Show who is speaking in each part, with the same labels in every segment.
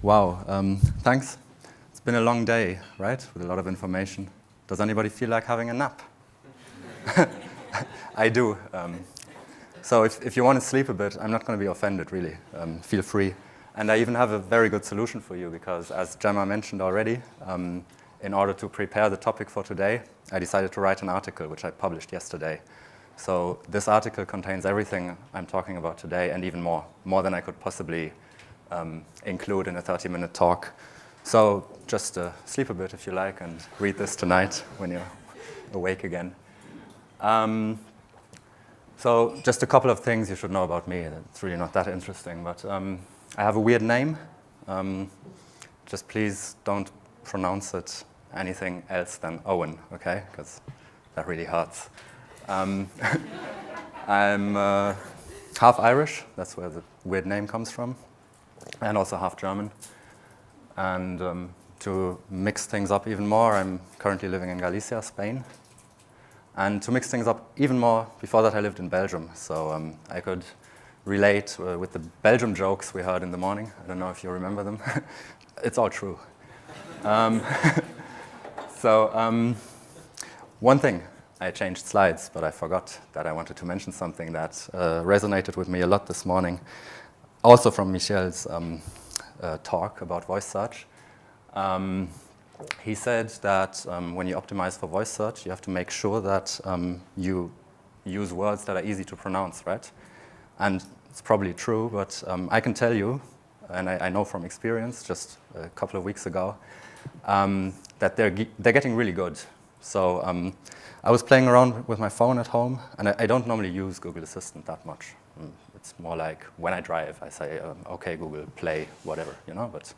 Speaker 1: Wow, thanks. It's been a long day, right? With a lot of information. Does anybody feel like having a nap? I do. So if you want to sleep a bit, I'm not going to be offended, really. Feel free. And I even have a very good solution for you, because as Gemma mentioned already, in order to prepare the topic for today, I decided to write an article, which I published yesterday. So this article contains everything I'm talking about today, and even more than I could possibly include in a 30-minute talk. So just sleep a bit if you like, and read this tonight when you're awake again. So just a couple of things you should know about me. It's really not that interesting, but I have a weird name. Just please don't pronounce it anything else than Owen, okay? Because that really hurts. I'm half Irish. That's where the weird name comes from. And also half German. And to mix things up even more, I'm currently living in Galicia, Spain. And to mix things up even more, before that I lived in Belgium. So I could relate with the Belgium jokes we heard in the morning. I don't know if you remember them. It's all true. One thing, I changed slides, but I forgot that I wanted to mention something that resonated with me a lot this morning. Also from Michel's talk about voice search. He said that when you optimize for voice search, you have to make sure that you use words that are easy to pronounce, right? And it's probably true, but I can tell you, and I know from experience just a couple of weeks ago, that they're getting really good. So I was playing around with my phone at home, and I don't normally use Google Assistant that much. It's more like when I drive, I say, OK, Google, play, whatever, you know, but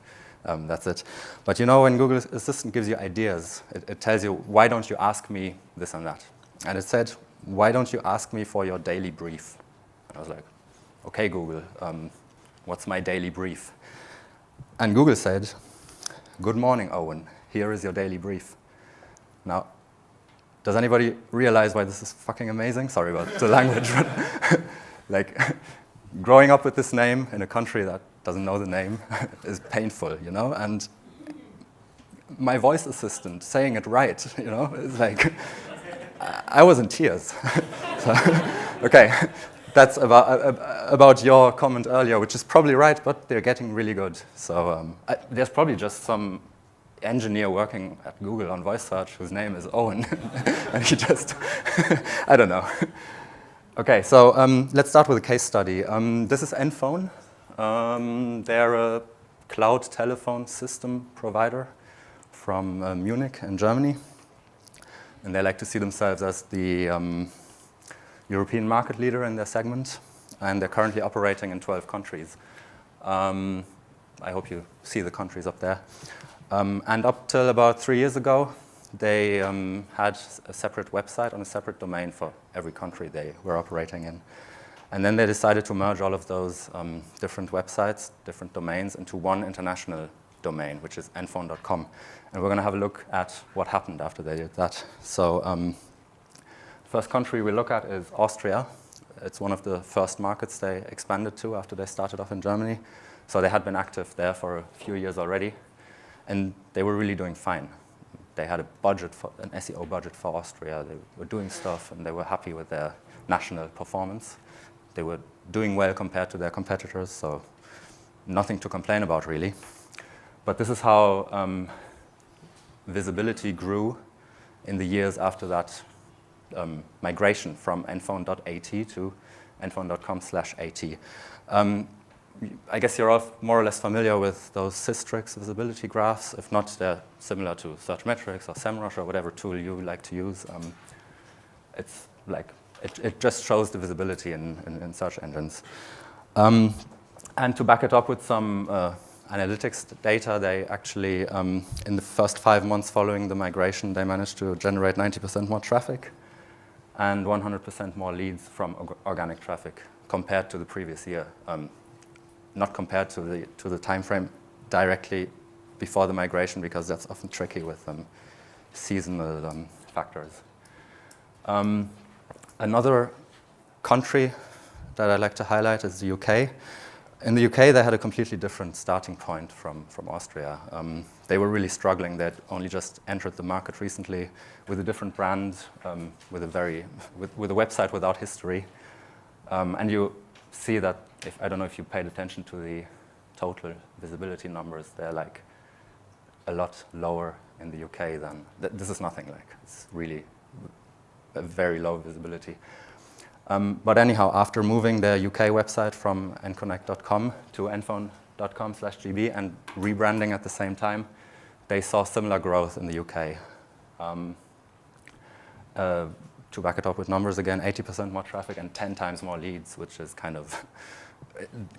Speaker 1: that's it. But you know, when Google Assistant gives you ideas, it tells you, why don't you ask me this and that? And it said, why don't you ask me for your daily brief? And I was like, OK, Google, what's my daily brief? And Google said, good morning, Owen. Here is your daily brief. Now, does anybody realize why this is fucking amazing? Sorry about the language, but like, growing up with this name in a country that doesn't know the name is painful, you know? And my voice assistant saying it right, you know? It's like, I was in tears. So, okay, that's about your comment earlier, which is probably right, but they're getting really good. So there's probably just some engineer working at Google on voice search whose name is Owen, and he just, I don't know. Okay, so let's start with a case study. This is Enphone. They're a cloud telephone system provider from Munich in Germany. And they like to see themselves as the European market leader in their segment. And they're currently operating in 12 countries. I hope you see the countries up there. And up till about 3 years ago, they had a separate website on a separate domain for every country they were operating in. And then they decided to merge all of those different websites, different domains, into one international domain, which is enphone.com. And we're going to have a look at what happened after they did that. So the first country we look at is Austria. It's one of the first markets they expanded to after they started off in Germany. So they had been active there for a few years already. And they were really doing fine. They had an SEO budget for Austria. They were doing stuff, and they were happy with their national performance. They were doing well compared to their competitors, so nothing to complain about, really. But this is how visibility grew in the years after that migration from enphone.at to enphone.com/at. I guess you're all more or less familiar with those Systrix visibility graphs. If not, they're similar to Searchmetrics or SEMrush or whatever tool you like to use. It's like, it just shows the visibility in search engines. And to back it up with some analytics data, they actually, in the first 5 months following the migration, they managed to generate 90% more traffic and 100% more leads from organic traffic compared to the previous year. Not compared to the time frame directly before the migration, because that's often tricky with seasonal factors. Another country that I'd like to highlight is the UK. In the UK, they had a completely different starting point from Austria. They were really struggling. They'd only just entered the market recently with a different brand, with a website without history. And you see that, I don't know if you paid attention to the total visibility numbers, they're like a lot lower in the UK than, this is nothing like, it's really a very low visibility. But anyhow, after moving their UK website from nconnect.com to nphone.com/gb and rebranding at the same time, they saw similar growth in the UK. To back it up with numbers again, 80% more traffic and 10 times more leads, which is kind of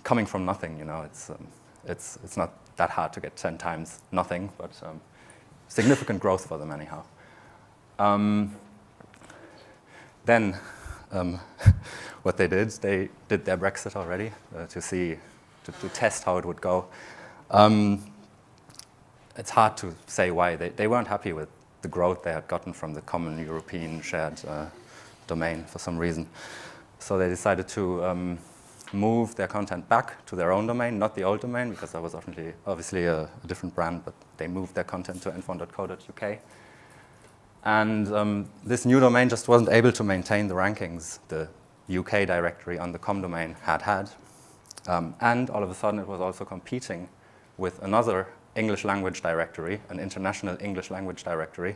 Speaker 1: coming from nothing, you know. It's not that hard to get 10 times nothing, but significant growth for them anyhow. Then what they did their Brexit already to test how it would go. It's hard to say why. They weren't happy with the growth they had gotten from the common European shared domain for some reason. So they decided to move their content back to their own domain, not the old domain, because that was obviously a different brand, but they moved their content to nphone.co.uk. And this new domain just wasn't able to maintain the rankings the UK directory on the com domain had. And all of a sudden it was also competing with another English language directory, an international English language directory,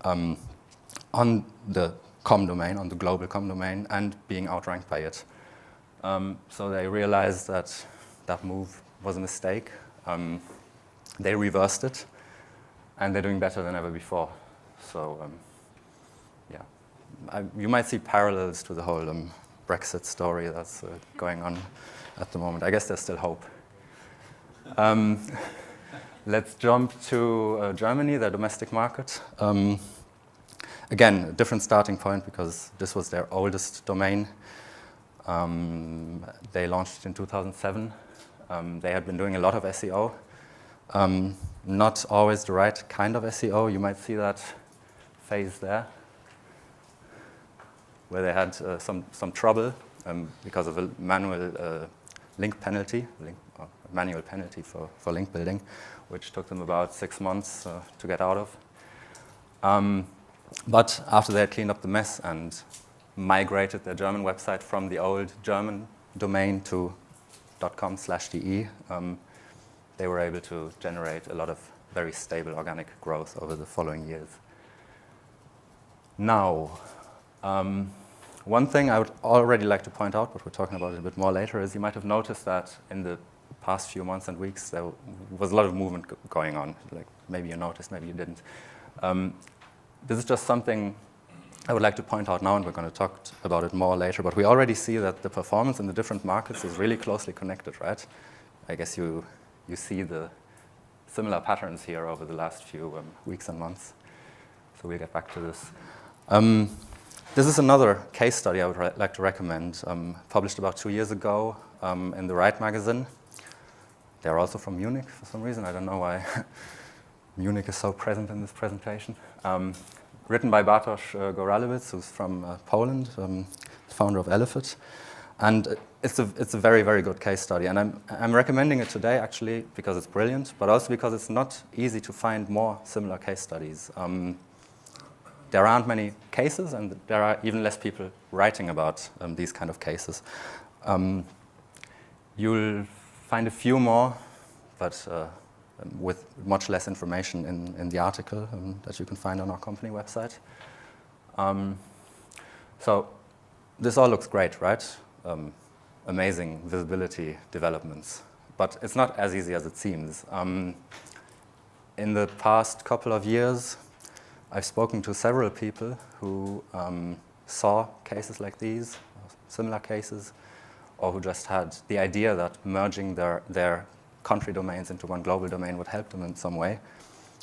Speaker 1: on the com domain, on the global com domain, and being outranked by it. So they realized that that move was a mistake. They reversed it, and they're doing better than ever before. So, yeah, you might see parallels to the whole Brexit story that's going on at the moment. I guess there's still hope. Let's jump to Germany, their domestic market. Again, a different starting point because this was their oldest domain. They launched it in 2007. They had been doing a lot of SEO. Not always the right kind of SEO. You might see that phase there, where they had some trouble because of a manual link penalty, manual penalty for link building, which took them about 6 months to get out of. But after they had cleaned up the mess and migrated their German website from the old German domain to .com/de, they were able to generate a lot of very stable organic growth over the following years. Now, one thing I would already like to point out, but we're talking about it a bit more later, is you might have noticed that in the past few months and weeks there was a lot of movement going on. Like maybe you noticed, maybe you didn't. This is just something I would like to point out now, and we're going to talk about it more later, but we already see that the performance in the different markets is really closely connected, right? I guess you see the similar patterns here over the last few weeks and months. So we'll get back to this. This is another case study I would like to recommend, published about 2 years ago in the Right magazine. They're also from Munich for some reason. I don't know why Munich is so present in this presentation. Written by Bartosz Goralewicz, who's from Poland, founder of Elephant. And it's a very, very good case study. And I'm recommending it today, actually, because it's brilliant, but also because it's not easy to find more similar case studies. There aren't many cases, and there are even less people writing about these kind of cases. You'll find a few more, but with much less information in the article that you can find on our company website. So this all looks great, right? Amazing visibility developments. But it's not as easy as it seems. In the past couple of years, I've spoken to several people who saw cases like these, similar cases, or who just had the idea that merging their country domains into one global domain would help them in some way,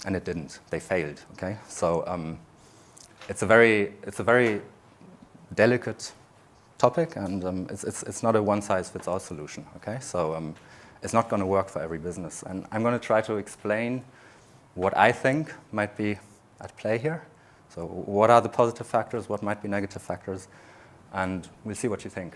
Speaker 1: and it didn't. They failed. Okay, so it's a very delicate topic, and it's not a one-size-fits-all solution. Okay, so it's not going to work for every business, and I'm going to try to explain what I think might be at play here. So what are the positive factors? What might be negative factors? And we'll see what you think.